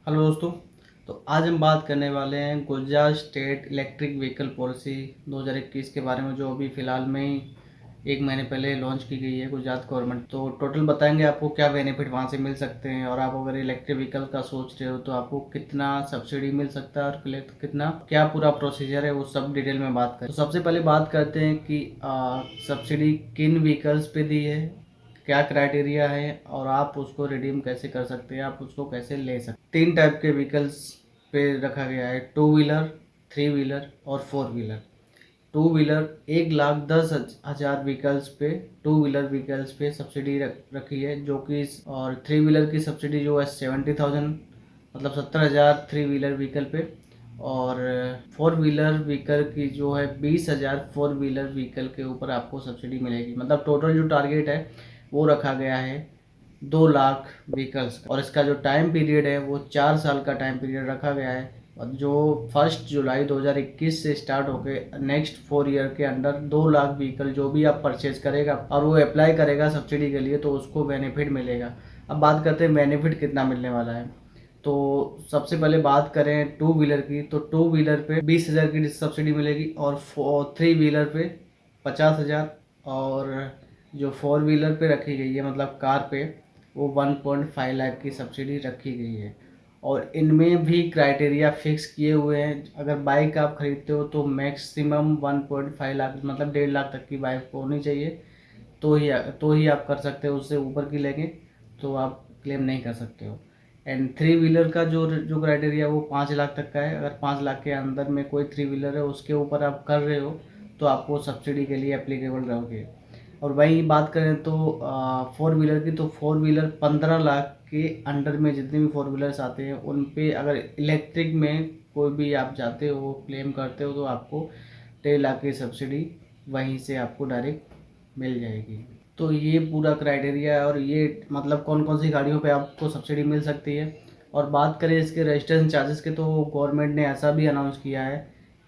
Hello दोस्तों। तो आज हम बात करने वाले हैं Gujarat state electric vehicle policy 2021 के बारे में, जो अभी फ़िलहाल में ही 1 महीने पहले लॉन्च की गई है गुजरात गवर्नमेंट। तो टोटल बताएंगे आपको क्या बेनिफिट वहाँ से मिल सकते हैं, और आप अगर इलेक्ट्रिक व्हीकल का सोच रहे हो तो आपको कितना सब्सिडी मिल सकता है और कितना क्या पूरा प्रोसीजर है, वो सब डिटेल में बात करें। तो सबसे पहले बात करते हैं कि सब्सिडी किन व्हीकल्स पे दी है, क्या क्राइटेरिया है, और आप उसको रिडीम कैसे कर सकते हैं, आप उसको कैसे ले सकते हैं। 3 टाइप के व्हीकल्स पे रखा गया है, 2 व्हीलर, 3 व्हीलर और 4 व्हीलर। 2 व्हीलर 1,10,000 व्हीकल्स पे 2 व्हीलर व्हीकल्स पे सब्सिडी रखी है, जो कि और 3 व्हीलर की सब्सिडी जो है 70,000, मतलब 70,000 3 व्हीलर व्हीकल पे। और 4 व्हीलर व्हीकल की जो है 20,000 4 व्हीलर व्हीकल के ऊपर आपको सब्सिडी मिलेगी। मतलब टोटल जो टारगेट है वो रखा गया है 2 लाख व्हीकल्स, और इसका जो टाइम पीरियड है वो 4 साल का टाइम पीरियड रखा गया है। और जो 1 जुलाई 2021 से स्टार्ट होके नेक्स्ट 4 ईयर के अंडर 2 लाख व्हीकल जो भी आप परचेज करेगा और वो अप्लाई करेगा सब्सिडी के लिए, तो उसको बेनिफिट मिलेगा। अब बात करते हैं बेनिफिट कितना मिलने वाला है। तो सबसे पहले बात करें 2 व्हीलर की, तो 2 व्हीलर पे 20,000 की सब्सिडी मिलेगी, और 3 व्हीलर पे 50,000, और जो 4 व्हीलर पे रखी गई है मतलब कार पे, वो 1.5 लाख की सब्सिडी रखी गई है। और इनमें भी क्राइटेरिया फिक्स किए हुए हैं। अगर बाइक आप खरीदते हो तो मैक्सिमम 1.5 लाख मतलब 1.5 लाख तक की बाइक होनी चाहिए, तो ही आप कर सकते हो। उससे ऊपर की लेंगे तो आप क्लेम नहीं कर सकते हो। एंड 3 व्हीलर का जो जो क्राइटेरिया वो 5 लाख तक का है। अगर 5 लाख के अंदर में कोई 3 व्हीलर है उसके ऊपर आप कर रहे हो तो आपको सब्सिडी के लिए एप्लीकेबल रहोगे। और वही बात करें तो 4 व्हीलर की, तो 4 व्हीलर 15 लाख के अंडर में जितने भी 4 व्हीलर्स आते हैं उन पे अगर इलेक्ट्रिक में कोई भी आप जाते हो क्लेम करते हो तो आपको 1.5 लाख की सब्सिडी वहीं से आपको डायरेक्ट मिल जाएगी। तो ये पूरा क्राइटेरिया है, और ये मतलब कौन कौन सी गाड़ियों पे आपको सब्सिडी मिल सकती है। और बात करें इसके रजिस्ट्रेशन चार्जेस के, तो गवर्नमेंट ने ऐसा भी अनाउंस किया है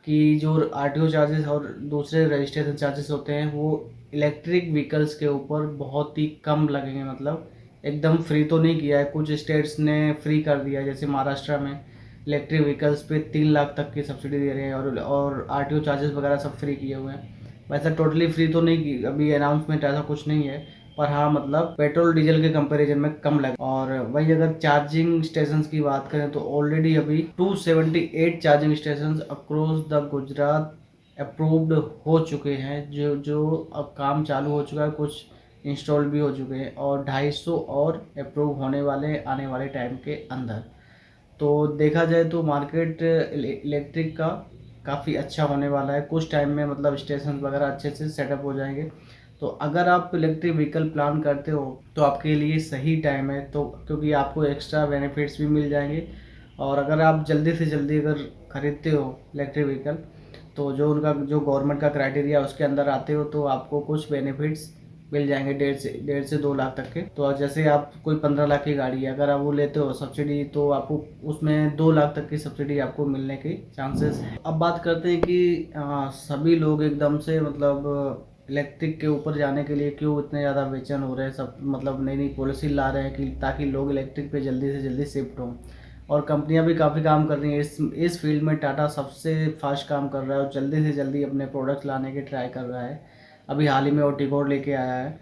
कि जो आरटीओ चार्जेस और दूसरे रजिस्ट्रेशन चार्जेस होते हैं वो इलेक्ट्रिक व्हीकल्स के ऊपर बहुत ही कम लगेंगे। मतलब एकदम फ्री तो नहीं किया है, कुछ स्टेट्स ने फ्री कर दिया है, जैसे महाराष्ट्र में इलेक्ट्रिक व्हीकल्स पे 3 लाख तक की सब्सिडी दे रहे हैं, और आरटीओ चार्जेस वगैरह सब फ्री किए हुए हैं। वैसे टोटली फ्री तो नहीं की, अभी अनाउंसमेंट ऐसा कुछ नहीं है, पर हाँ मतलब पेट्रोल डीजल के कंपैरिजन में कम लगे। और वही अगर चार्जिंग स्टेशंस की बात करें तो ऑलरेडी अभी 278 charging stations across the Gujarat approved हो चुके हैं, जो जो अब काम चालू हो चुका है, कुछ इंस्टॉल भी हो चुके हैं, और 250 और अप्रूव होने वाले आने वाले टाइम के अंदर। तो देखा जाए तो मार्केट इलेक्ट्रिक का काफ़ी अच्छा होने वाला है कुछ टाइम में, मतलब स्टेशन वगैरह अच्छे से सेटअप हो जाएंगे। तो अगर आप इलेक्ट्रिक व्हीकल प्लान करते हो तो आपके लिए सही टाइम है, तो क्योंकि आपको एक्स्ट्रा बेनिफिट्स भी मिल जाएंगे। और अगर आप जल्दी से जल्दी अगर खरीदते हो इलेक्ट्रिक व्हीकल, तो जो उनका जो गवर्नमेंट का क्राइटेरिया उसके अंदर आते हो तो आपको कुछ बेनिफिट्स मिल जाएंगे 1.5 से 2 लाख तक के। तो जैसे आप कोई 15 लाख की गाड़ी है अगर आप वो लेते हो सब्सिडी, तो आपको उसमें 2 लाख तक की सब्सिडी आपको मिलने के चांसेस हैं। अब बात करते हैं कि सभी लोग एकदम से मतलब इलेक्ट्रिक के ऊपर जाने के लिए क्यों इतने ज़्यादा बेचैन हो रहे हैं। सब मतलब नई नई पॉलिसी ला रहे हैं कि ताकि लोग इलेक्ट्रिक पे जल्दी से जल्दी शिफ्ट हों, और कंपनियां भी काफ़ी काम कर रही हैं इस फील्ड में। टाटा सबसे फास्ट काम कर रहा है और जल्दी से जल्दी अपने प्रोडक्ट्स लाने की ट्राई कर रहा है। अभी हाल ही में ओटिकोड लेके आया है,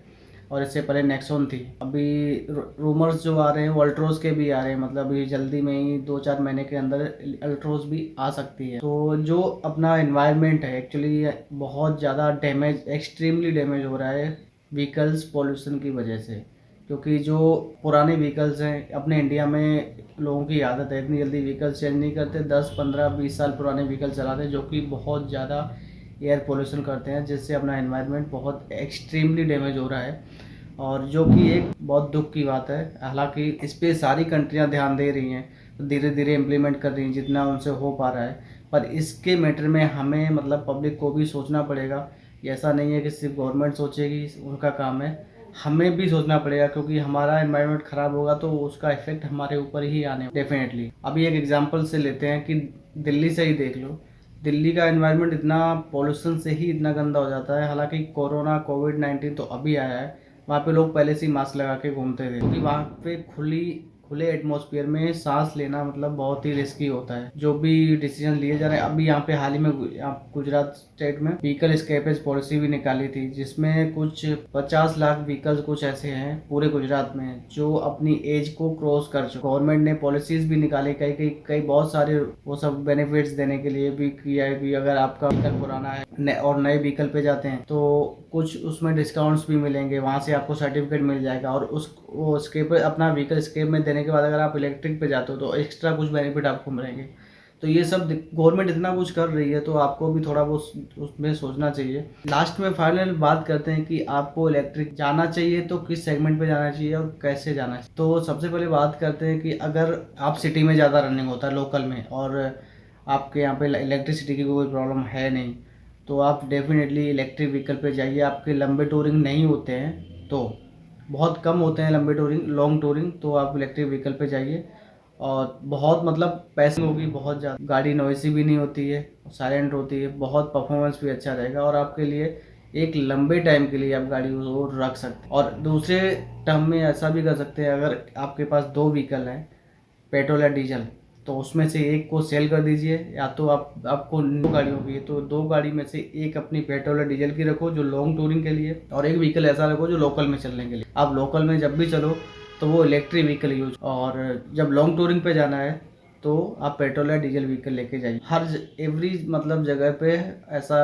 और इससे पहले नेक्सॉन थी। अभी रूमर्स जो आ रहे हैं वो अल्ट्रोज के भी आ रहे हैं, मतलब अभी जल्दी में ही 2-4 महीने के अंदर अल्ट्रोज भी आ सकती है। तो जो अपना इन्वायरमेंट है एक्चुअली बहुत ज़्यादा डैमेज, एक्सट्रीमली डैमेज हो रहा है व्हीकल्स पॉल्यूशन की वजह से। क्योंकि जो पुराने व्हीकल्स हैं अपने इंडिया में, लोगों की आदत है इतनी जल्दी व्हीकल्स चेंज नहीं करते, 10-15-20 साल पुराने व्हीकल चलाते हैं, जो कि बहुत ज़्यादा एयर पोल्यूशन करते हैं, जिससे अपना एनवायरनमेंट बहुत एक्सट्रीमली डैमेज हो रहा है। और जो कि एक बहुत दुख की बात है। हालांकि इस पर सारी कंट्रियां ध्यान दे रही हैं, धीरे धीरे इम्प्लीमेंट कर रही हैं जितना उनसे हो पा रहा है, पर इसके मैटर में हमें मतलब पब्लिक को भी सोचना पड़ेगा। ऐसा नहीं है कि सिर्फ गवर्नमेंट सोचेगी, उनका काम है, हमें भी सोचना पड़ेगा, क्योंकि हमारा एनवायरनमेंट ख़राब होगा तो उसका इफेक्ट हमारे ऊपर ही आने डेफिनेटली। अभी एक एग्जांपल से लेते हैं कि दिल्ली से ही देख लो, दिल्ली का एनवायरनमेंट इतना पॉल्यूशन से ही इतना गंदा हो जाता है। हालांकि कोरोना कोविड-19 तो अभी आया है, वहाँ पे लोग पहले से ही मास्क लगा के घूमते थे, क्योंकि वहाँ पे खुले एटमॉस्फेयर में सांस लेना मतलब बहुत ही रिस्की होता है। जो भी डिसीजन लिए जा रहे हैं, अभी यहाँ पे हाल ही में गुजरात स्टेट में व्हीकल स्क्रैपेज पॉलिसी भी निकाली थी, जिसमें कुछ 50 लाख व्हीकल्स कुछ ऐसे हैं पूरे गुजरात में जो अपनी एज को क्रॉस कर चुके। गवर्नमेंट ने पॉलिसीज भी निकाली, कई बहुत सारे वो सब बेनिफिट्स देने के लिए भी किया है कि अगर आपका व्हीकल पुराना है और नए व्हीकल पे जाते हैं तो कुछ उसमें डिस्काउंट्स भी मिलेंगे, वहाँ से आपको सर्टिफिकेट मिल जाएगा। और वो स्केप अपना व्हीकल स्केप में देने के बाद अगर आप इलेक्ट्रिक पे जाते हो तो एक्स्ट्रा कुछ बेनिफिट आपको मिलेंगे। तो ये सब गवर्नमेंट इतना कुछ कर रही है तो आपको भी थोड़ा वो उसमें सोचना चाहिए। लास्ट में फाइनल बात करते हैं कि आपको इलेक्ट्रिक जाना चाहिए तो किस सेगमेंट पे जाना चाहिए और कैसे जाना चाहिए। तो सबसे पहले बात करते हैं कि अगर आप सिटी में ज़्यादा रनिंग होता है लोकल में और आपके यहाँ पे इलेक्ट्रिसिटी की कोई प्रॉब्लम है नहीं, तो आप डेफिनेटली इलेक्ट्रिक व्हीकल पे जाइए। आपके लंबे टूरिंग नहीं होते हैं तो बहुत कम होते हैं लंबे टूरिंग, लॉन्ग टूरिंग, तो आप इलेक्ट्रिक व्हीकल पे जाइए। और बहुत मतलब पैसे होगी बहुत ज़्यादा, गाड़ी नॉइसी भी नहीं होती है, साइलेंट होती है, बहुत परफॉर्मेंस भी अच्छा रहेगा और आपके लिए एक लंबे टाइम के लिए आप गाड़ी को रख सकते हैं। और दूसरे टर्म में ऐसा भी कर सकते हैं, अगर आपके पास 2 व्हीकल हैं पेट्रोल या डीजल, तो उसमें से एक को सेल कर दीजिए। या तो आपको 2 गाड़ी होगी तो 2 गाड़ी में से एक अपनी पेट्रोल या डीजल की रखो जो लॉन्ग टूरिंग के लिए, और एक व्हीकल ऐसा रखो जो लोकल में चलने के लिए। आप लोकल में जब भी चलो तो वो इलेक्ट्रिक व्हीकल यूज, और जब लॉन्ग टूरिंग पे जाना है तो आप पेट्रोल या डीजल व्हीकल लेके जाइए। हर एवरी मतलब जगह पे ऐसा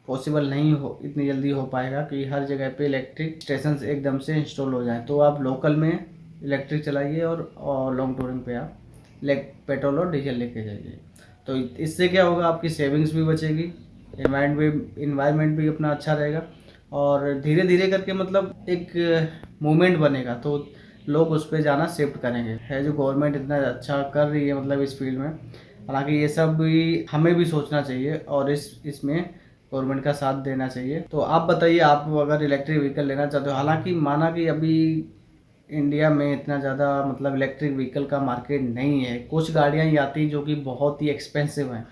पॉसिबल नहीं हो, इतनी जल्दी हो पाएगा कि हर जगह पे इलेक्ट्रिक स्टेशन एकदम से इंस्टॉल हो जाए। तो आप लोकल में इलेक्ट्रिक चलाइए और लॉन्ग टूरिंग पे आप पेट्रोल और डीजल लेके जाइए। तो इससे क्या होगा, आपकी सेविंग्स भी बचेगी, इन्वायरमेंट भी अपना अच्छा रहेगा, और धीरे धीरे करके मतलब एक मूवमेंट बनेगा तो लोग उस पर जाना शिफ्ट करेंगे। है जो गवर्नमेंट इतना अच्छा कर रही है मतलब इस फील्ड में, हालांकि ये सब भी हमें भी सोचना चाहिए और इसमें गवर्नमेंट का साथ देना चाहिए। तो आप बताइए, आप अगर इलेक्ट्रिक व्हीकल लेना चाहते हो, हालांकि माना कि अभी इंडिया में इतना ज़्यादा मतलब इलेक्ट्रिक व्हीकल का मार्केट नहीं है। कुछ गाड़ियाँ ही आती जो कि बहुत ही एक्सपेंसिव हैं,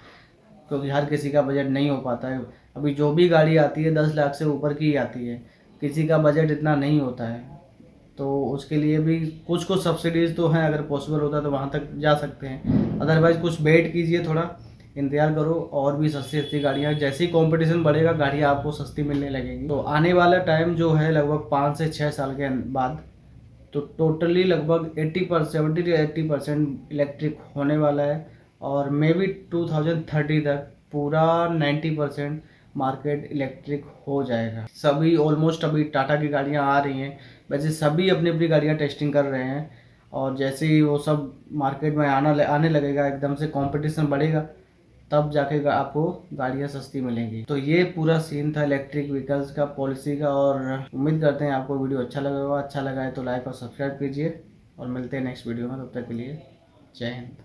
क्योंकि हर किसी का बजट नहीं हो पाता है। अभी जो भी गाड़ी आती है 10 लाख से ऊपर की ही आती है, किसी का बजट इतना नहीं होता है। तो उसके लिए भी कुछ कुछ सब्सिडीज़ तो हैं, अगर पॉसिबल होता है तो वहाँ तक जा सकते हैं। अदरवाइज़ कुछ वेट कीजिए, थोड़ा इंतजार करो, और भी सस्ती सस्ती गाड़ियाँ, जैसे ही कंपटीशन बढ़ेगा गाड़ियाँ आपको सस्ती मिलने लगेंगी। तो आने वाला टाइम जो है लगभग 5 से 6 साल के बाद, तो टोटली लगभग 70 से 80% इलेक्ट्रिक होने वाला है। और मे बी 2030 तक पूरा 90% मार्केट इलेक्ट्रिक हो जाएगा। सभी ऑलमोस्ट, अभी टाटा की गाड़ियां आ रही हैं, वैसे सभी अपनी अपनी गाड़ियां टेस्टिंग कर रहे हैं, और जैसे ही वो सब मार्केट में आने लगेगा, एकदम से कंपटीशन बढ़ेगा, तब जाके आपको गाड़ियाँ सस्ती मिलेंगी। तो ये पूरा सीन था इलेक्ट्रिक व्हीकल्स का पॉलिसी का, और उम्मीद करते हैं आपको वीडियो अच्छा लगा होगा। अच्छा लगा है तो लाइक और सब्सक्राइब कीजिए, और मिलते हैं नेक्स्ट वीडियो में। तब तक के लिए जय हिंद।